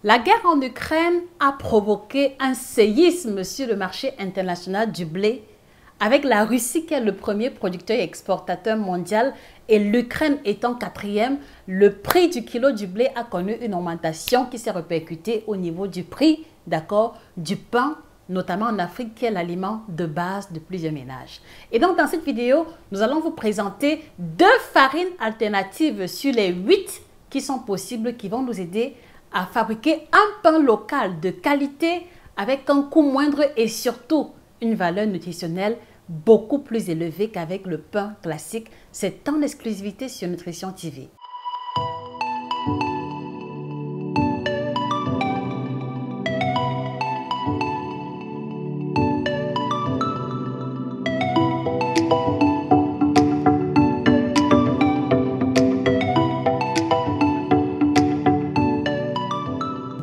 La guerre en Ukraine a provoqué un séisme sur le marché international du blé, avec la Russie qui est le premier producteur et exportateur mondial et l'Ukraine étant quatrième. Le prix du kilo du blé a connu une augmentation qui s'est répercutée au niveau du prix, du pain, notamment en Afrique, qui est l'aliment de base de plusieurs ménages. Et donc, dans cette vidéo, nous allons vous présenter 2 farines alternatives sur les 8 qui sont possibles, qui vont nous aider à fabriquer un pain local de qualité avec un coût moindre et surtout une valeur nutritionnelle beaucoup plus élevée qu'avec le pain classique. C'est en exclusivité sur Nutrition TV.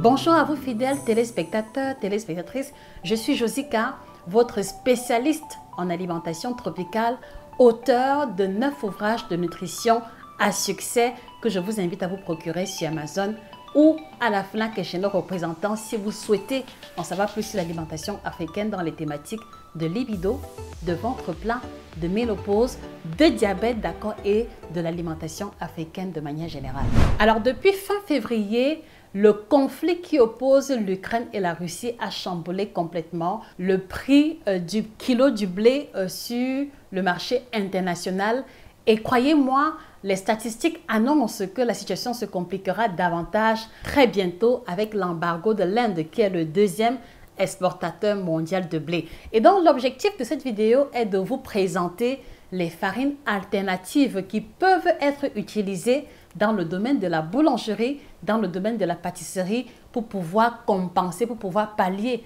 Bonjour à vous fidèles téléspectateurs, téléspectatrices, je suis Josica, votre spécialiste en alimentation tropicale, auteur de 9 ouvrages de nutrition à succès que je vous invite à vous procurer sur Amazon ou à la FNAC et chez nos représentants si vous souhaitez en savoir plus sur l'alimentation africaine dans les thématiques de libido, de ventre plein, de ménopause, de diabète, et de l'alimentation africaine de manière générale. Alors depuis fin février, le conflit qui oppose l'Ukraine et la Russie a chamboulé complètement le prix du kilo du blé sur le marché international. Et croyez-moi, les statistiques annoncent que la situation se compliquera davantage très bientôt avec l'embargo de l'Inde qui est le 2e exportateur mondial de blé. Et donc l'objectif de cette vidéo est de vous présenter les farines alternatives qui peuvent être utilisées dans le domaine de la boulangerie, dans le domaine de la pâtisserie pour pouvoir compenser, pour pouvoir pallier,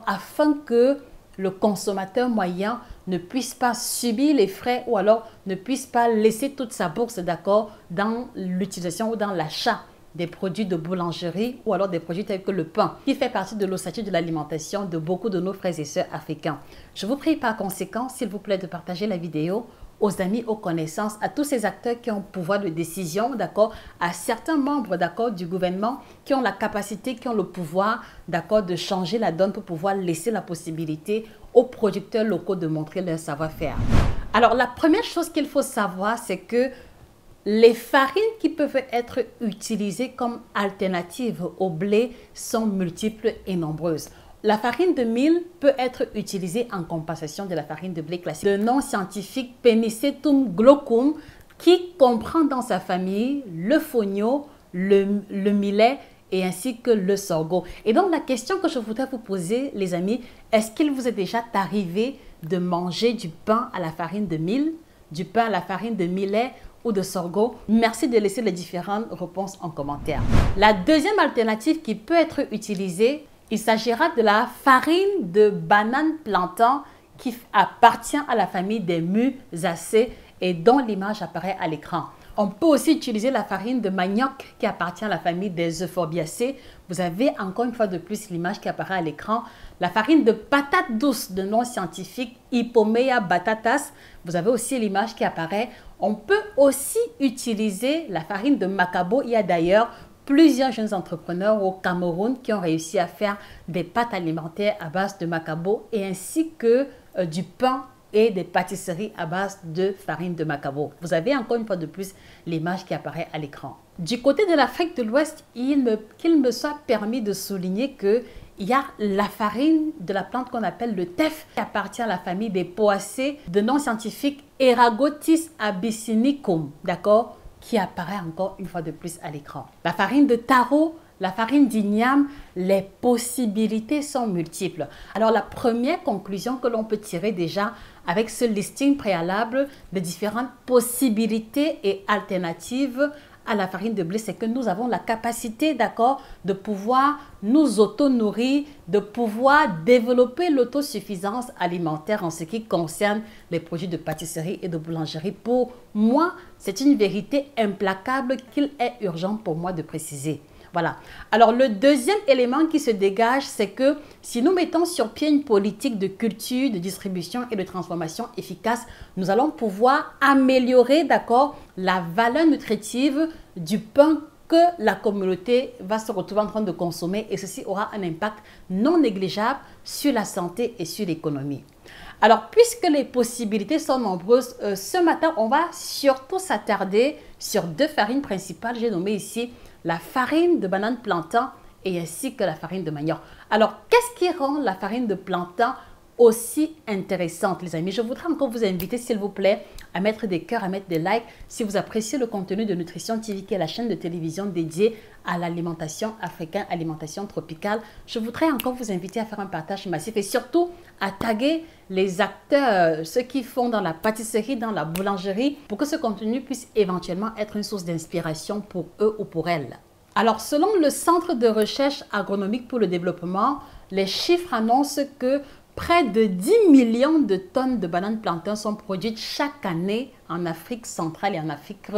afin que le consommateur moyen ne puisse pas subir les frais ou alors ne puisse pas laisser toute sa bourse, dans l'utilisation ou dans l'achat des produits de boulangerie ou alors des produits tels que le pain, qui fait partie de l'ossature de l'alimentation de beaucoup de nos frères et sœurs africains. Je vous prie par conséquent, s'il vous plaît, de partager la vidéo aux amis, aux connaissances, à tous ces acteurs qui ont pouvoir de décision, à certains membres, du gouvernement qui ont la capacité, qui ont le pouvoir, de changer la donne pour pouvoir laisser la possibilité aux producteurs locaux de montrer leur savoir-faire. Alors, la première chose qu'il faut savoir, c'est que les farines qui peuvent être utilisées comme alternatives au blé sont multiples et nombreuses. La farine de mil peut être utilisée en compensation de la farine de blé classique. Le nom scientifique Penicetum glaucum qui comprend dans sa famille le fonio, le millet et ainsi que le sorgho. Et donc la question que je voudrais vous poser, les amis, est-ce qu'il vous est déjà arrivé de manger du pain à la farine de mil, du pain à la farine de millet ou de sorgho? Merci de laisser les différentes réponses en commentaire. La deuxième alternative qui peut être utilisée, il s'agira de la farine de banane plantain qui appartient à la famille des musacées et dont l'image apparaît à l'écran. On peut aussi utiliser la farine de manioc qui appartient à la famille des euphorbiacées. Vous avez encore une fois de plus l'image qui apparaît à l'écran. La farine de patate douce de nom scientifique Hypomea batatas. Vous avez aussi l'image qui apparaît. On peut aussi utiliser la farine de macabo. Il y a d'ailleurs plusieurs jeunes entrepreneurs au Cameroun qui ont réussi à faire des pâtes alimentaires à base de macabo et ainsi que du pain et des pâtisseries à base de farine de macabo. Vous avez encore une fois de plus l'image qui apparaît à l'écran. Du côté de l'Afrique de l'Ouest, qu'il me soit permis de souligner qu'il y a la farine de la plante qu'on appelle le teff qui appartient à la famille des poacées de nom scientifique Eragotis abyssinicum, qui apparaît encore une fois de plus à l'écran. La farine de taro, la farine d'igname, les possibilités sont multiples. Alors la première conclusion que l'on peut tirer déjà avec ce listing préalable de différentes possibilités et alternatives à la farine de blé, c'est que nous avons la capacité, de pouvoir nous auto-nourrir, de pouvoir développer l'autosuffisance alimentaire en ce qui concerne les produits de pâtisserie et de boulangerie. Pour moi, c'est une vérité implacable qu'il est urgent pour moi de préciser. Voilà. Alors, le deuxième élément qui se dégage, c'est que si nous mettons sur pied une politique de culture, de distribution et de transformation efficace, nous allons pouvoir améliorer, la valeur nutritive du pain que la communauté va se retrouver en train de consommer et ceci aura un impact non négligeable sur la santé et sur l'économie. Alors, puisque les possibilités sont nombreuses, ce matin, on va surtout s'attarder sur deux farines principales. J'ai nommé ici la farine de banane plantain et ainsi que la farine de manioc. Alors, qu'est-ce qui rend la farine de plantain aussi intéressante, les amis? Je voudrais encore vous inviter, s'il vous plaît, à mettre des cœurs, à mettre des likes si vous appréciez le contenu de Nutrition TV, qui est la chaîne de télévision dédiée à l'alimentation africaine, alimentation tropicale. Je voudrais encore vous inviter à faire un partage massif et surtout à taguer les acteurs, ceux qui font dans la pâtisserie, dans la boulangerie, pour que ce contenu puisse éventuellement être une source d'inspiration pour eux ou pour elles. Alors, selon le Centre de recherche agronomique pour le développement, les chiffres annoncent que près de 10 millions de tonnes de bananes plantain sont produites chaque année en Afrique centrale et en Afrique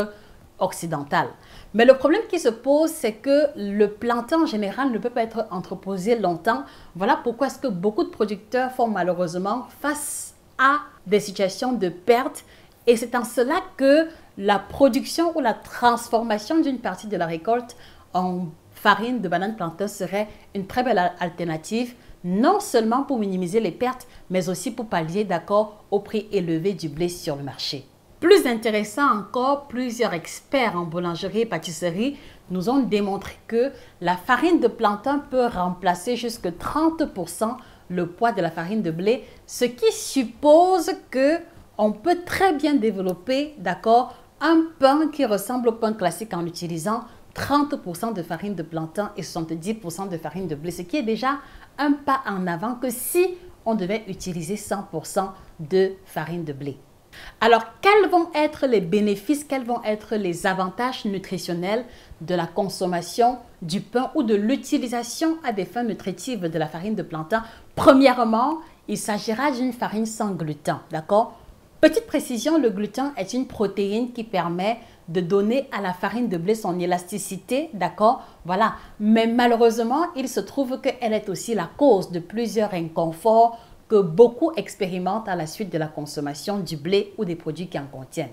occidentale. Mais le problème qui se pose, c'est que le plantain en général ne peut pas être entreposé longtemps. Voilà pourquoi est-ce que beaucoup de producteurs font malheureusement face à des situations de perte. Et c'est en cela que la production ou la transformation d'une partie de la récolte en farine de banane plantain serait une très belle alternative, non seulement pour minimiser les pertes, mais aussi pour pallier au prix élevé du blé sur le marché. Plus intéressant encore, plusieurs experts en boulangerie et pâtisserie nous ont démontré que la farine de plantain peut remplacer jusqu'à 30% le poids de la farine de blé, ce qui suppose qu'on peut très bien développer un pain qui ressemble au pain classique en utilisant 30% de farine de plantain et 70% de farine de blé, ce qui est déjà un pas en avant que si on devait utiliser 100% de farine de blé. Alors, quels vont être les bénéfices, quels vont être les avantages nutritionnels de la consommation du pain ou de l'utilisation à des fins nutritives de la farine de plantain? Premièrement, il s'agira d'une farine sans gluten, d'accord? Petite précision, le gluten est une protéine qui permet de donner à la farine de blé son élasticité, d'accord? Voilà. Mais malheureusement, il se trouve qu'elle est aussi la cause de plusieurs inconforts que beaucoup expérimentent à la suite de la consommation du blé ou des produits qui en contiennent.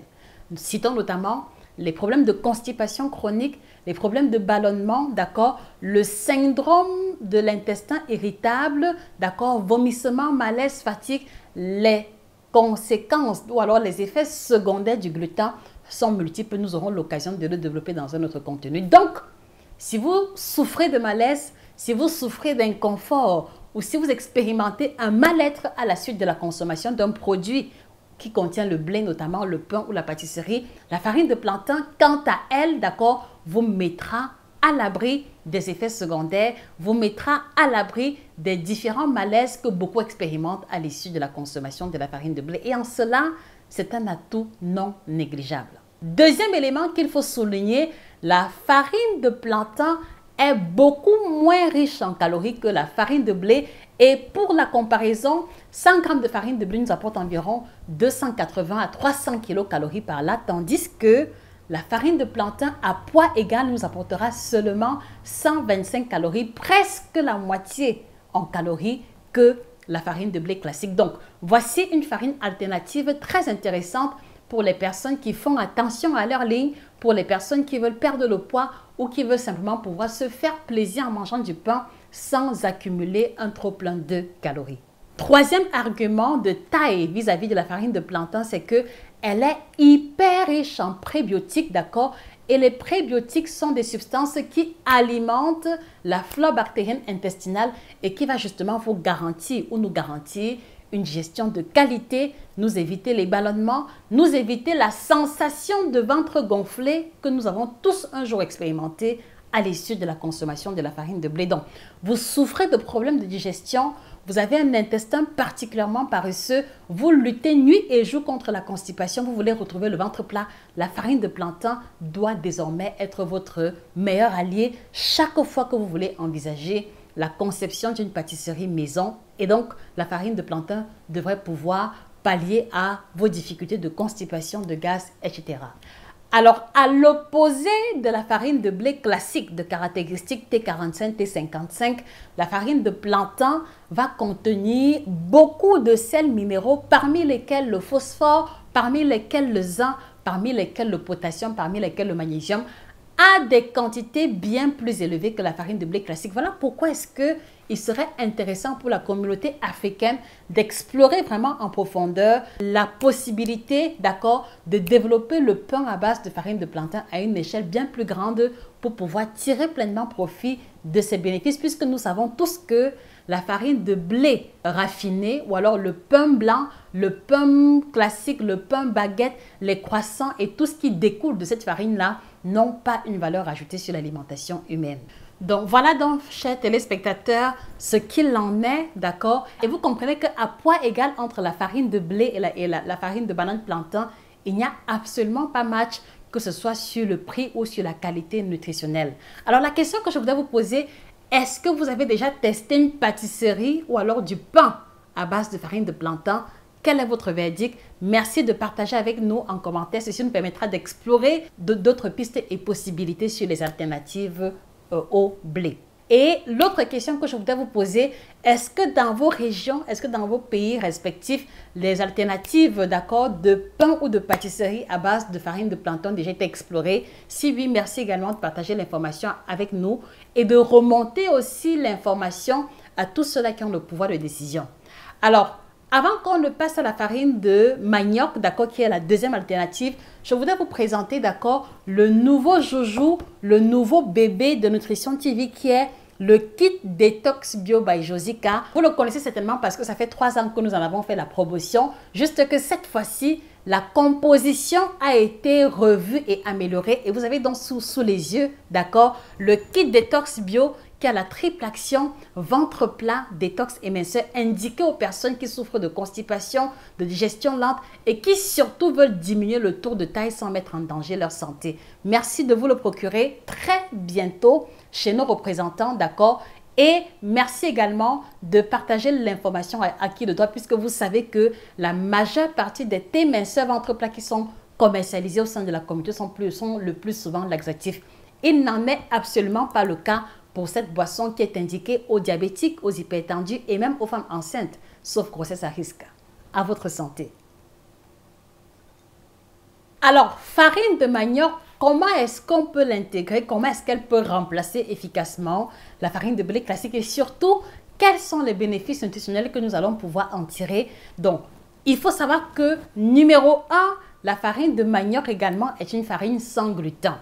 Citons notamment les problèmes de constipation chronique, les problèmes de ballonnement, d'accord? Le syndrome de l'intestin irritable, d'accord? Vomissement, malaise, fatigue, les conséquences ou alors les effets secondaires du gluten sont multiples. Nous aurons l'occasion de le développer dans un autre contenu. Donc, si vous souffrez de malaise, si vous souffrez d'inconfort ou si vous expérimentez un mal-être à la suite de la consommation d'un produit qui contient le blé, notamment le pain ou la pâtisserie, la farine de plantain, quant à elle, d'accord, vous mettra à l'abri des effets secondaires, vous mettra à l'abri des différents malaises que beaucoup expérimentent à l'issue de la consommation de la farine de blé. Et en cela, c'est un atout non négligeable. Deuxième élément qu'il faut souligner, la farine de plantain est beaucoup moins riche en calories que la farine de blé. Et pour la comparaison, 100 g de farine de blé nous apporte environ 280 à 300 kcal par là, tandis que la farine de plantain à poids égal nous apportera seulement 125 calories, presque la moitié en calories que la farine de blé classique. Donc, voici une farine alternative très intéressante pour les personnes qui font attention à leur ligne, pour les personnes qui veulent perdre le poids ou qui veulent simplement pouvoir se faire plaisir en mangeant du pain sans accumuler un trop-plein de calories. Troisième argument de taille vis-à-vis de la farine de plantain, c'est qu'elle est hyper riche en prébiotiques, d'accord? Et les prébiotiques sont des substances qui alimentent la flore bactérienne intestinale et qui va justement vous garantir ou nous garantir une gestion de qualité, nous éviter les ballonnements, nous éviter la sensation de ventre gonflé que nous avons tous un jour expérimenté à l'issue de la consommation de la farine de blé. Donc, vous souffrez de problèmes de digestion, vous avez un intestin particulièrement paresseux, vous luttez nuit et jour contre la constipation, vous voulez retrouver le ventre plat, la farine de plantain doit désormais être votre meilleur allié chaque fois que vous voulez envisager la conception d'une pâtisserie maison. Et donc, la farine de plantain devrait pouvoir pallier à vos difficultés de constipation, de gaz, etc. Alors, à l'opposé de la farine de blé classique de caractéristiques T45, T55, la farine de plantain va contenir beaucoup de sels minéraux, parmi lesquels le phosphore, parmi lesquels le zinc, parmi lesquels le potassium, parmi lesquels le magnésium, à des quantités bien plus élevées que la farine de blé classique. Voilà pourquoi est-ce qu'il serait intéressant pour la communauté africaine d'explorer vraiment en profondeur la possibilité, d'accord, de développer le pain à base de farine de plantain à une échelle bien plus grande pour pouvoir tirer pleinement profit de ces bénéfices, puisque nous savons tous que la farine de blé raffiné ou alors le pain blanc, le pain classique, le pain baguette, les croissants et tout ce qui découle de cette farine-là n'ont pas une valeur ajoutée sur l'alimentation humaine. Donc voilà donc, chers téléspectateurs, ce qu'il en est, d'accord? Et vous comprenez qu'à poids égal entre la farine de blé et la farine de banane plantain, il n'y a absolument pas match, que ce soit sur le prix ou sur la qualité nutritionnelle. Alors la question que je voudrais vous poser, est-ce que vous avez déjà testé une pâtisserie ou alors du pain à base de farine de plantain? Quel est votre verdict? Merci de partager avec nous en commentaire. Ceci nous permettra d'explorer d'autres pistes et possibilités sur les alternatives au blé. Et l'autre question que je voudrais vous poser, est-ce que dans vos régions, est-ce que dans vos pays respectifs, les alternatives d'accord, de pain ou de pâtisserie à base de farine de plantain ont déjà été explorées? Si oui, merci également de partager l'information avec nous et de remonter aussi l'information à tous ceux-là qui ont le pouvoir de décision. Alors, avant qu'on ne passe à la farine de manioc, d'accord, qui est la deuxième alternative, je voudrais vous présenter, d'accord, le nouveau joujou, le nouveau bébé de Nutrition TV qui est le kit Détox Bio by Josica. Vous le connaissez certainement parce que ça fait 3 ans que nous en avons fait la promotion. Juste que cette fois-ci, la composition a été revue et améliorée. Et vous avez donc sous les yeux, d'accord, le kit Détox Bio qui a la triple action ventre plat, détox et minceur, indiqué aux personnes qui souffrent de constipation, de digestion lente et qui surtout veulent diminuer le tour de taille sans mettre en danger leur santé. Merci de vous le procurer très bientôt chez nos représentants, d'accord? Et merci également de partager l'information à qui de droit, puisque vous savez que la majeure partie des thés minceurs ventre plat qui sont commercialisés au sein de la communauté sont le plus souvent laxatifs. Il n'en est absolument pas le cas pour cette boisson qui est indiquée aux diabétiques, aux hypertendus et même aux femmes enceintes, sauf grossesse à risque. À votre santé. Alors, farine de manioc, comment est-ce qu'on peut l'intégrer? Comment est-ce qu'elle peut remplacer efficacement la farine de blé classique? Et surtout, quels sont les bénéfices nutritionnels que nous allons pouvoir en tirer? Donc, il faut savoir que numéro 1, la farine de manioc également est une farine sans gluten.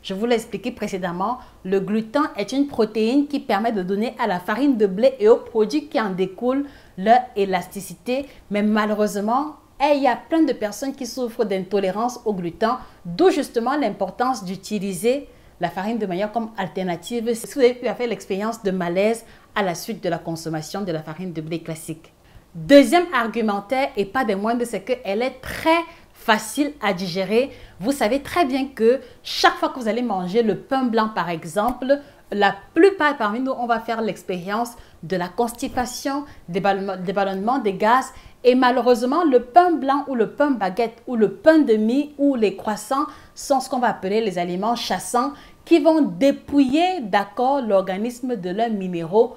Je vous l'ai expliqué précédemment, le gluten est une protéine qui permet de donner à la farine de blé et aux produits qui en découlent leur élasticité. Mais malheureusement, il y a plein de personnes qui souffrent d'intolérance au gluten, d'où justement l'importance d'utiliser la farine de manioc comme alternative si vous avez pu faire l'expérience de malaise à la suite de la consommation de la farine de blé classique. Deuxième argumentaire, et pas des moindres, c'est qu'elle est très facile à digérer. Vous savez très bien que chaque fois que vous allez manger le pain blanc par exemple, la plupart parmi nous, on va faire l'expérience de la constipation, des ballonnements, des gaz. Et malheureusement, le pain blanc ou le pain baguette ou le pain de mie ou les croissants sont ce qu'on va appeler les aliments chassants qui vont dépouiller, d'accord, l'organisme de leurs minéraux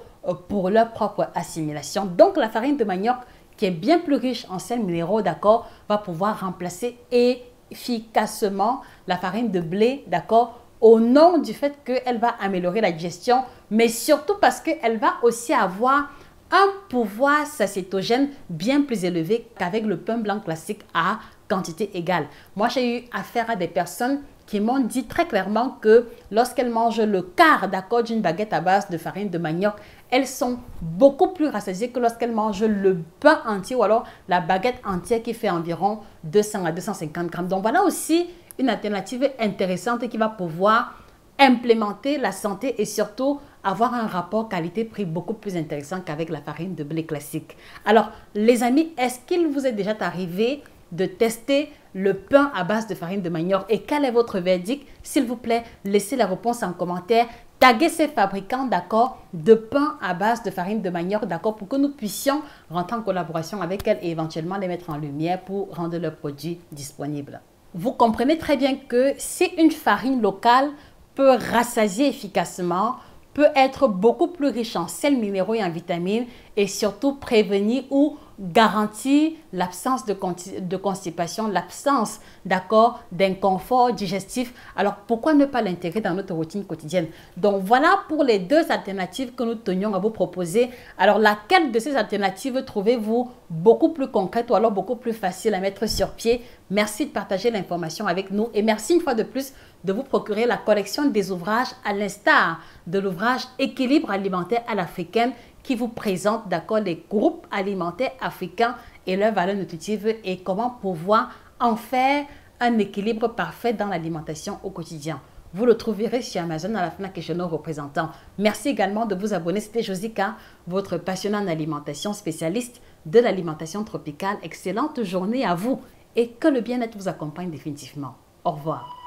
pour leur propre assimilation. Donc, la farine de manioc, qui est bien plus riche en sels minéraux, d'accord, va pouvoir remplacer efficacement la farine de blé, d'accord, au nom du fait qu'elle va améliorer la digestion, mais surtout parce qu'elle va aussi avoir un pouvoir satiétogène bien plus élevé qu'avec le pain blanc classique à quantité égale. Moi, j'ai eu affaire à des personnes qui m'ont dit très clairement que lorsqu'elles mangent le quart d'accord d'une baguette à base de farine de manioc, elles sont beaucoup plus rassasiées que lorsqu'elles mangent le pain entier ou alors la baguette entière qui fait environ 200 à 250 grammes. Donc voilà aussi une alternative intéressante qui va pouvoir implémenter la santé et surtout avoir un rapport qualité-prix beaucoup plus intéressant qu'avec la farine de blé classique. Alors les amis, est-ce qu'il vous est déjà arrivé de tester le pain à base de farine de manioc et quel est votre verdict? S'il vous plaît, laissez la réponse en commentaire. Taguez ces fabricants, d'accord, de pain à base de farine de manioc, d'accord, pour que nous puissions rentrer en collaboration avec elles et éventuellement les mettre en lumière pour rendre leurs produits disponibles. Vous comprenez très bien que si une farine locale peut rassasier efficacement, peut être beaucoup plus riche en sels minéraux et en vitamines et surtout prévenir ou garantit l'absence de constipation, l'absence, d'accord, d'inconfort digestif. Alors, pourquoi ne pas l'intégrer dans notre routine quotidienne? Donc, voilà pour les deux alternatives que nous tenions à vous proposer. Alors, laquelle de ces alternatives trouvez-vous beaucoup plus concrète ou alors beaucoup plus facile à mettre sur pied? Merci de partager l'information avec nous et merci une fois de plus de vous procurer la collection des ouvrages à l'instar de l'ouvrage Équilibre alimentaire à l'africaine qui vous présente, d'accord, les groupes alimentaires africains et leurs valeurs nutritives et comment pouvoir en faire un équilibre parfait dans l'alimentation au quotidien. Vous le trouverez chez Amazon à la FNAC et chez nos représentants. Merci également de vous abonner. C'était Josika, votre passionnée en alimentation, spécialiste de l'alimentation tropicale. Excellente journée à vous et que le bien-être vous accompagne définitivement. Au revoir.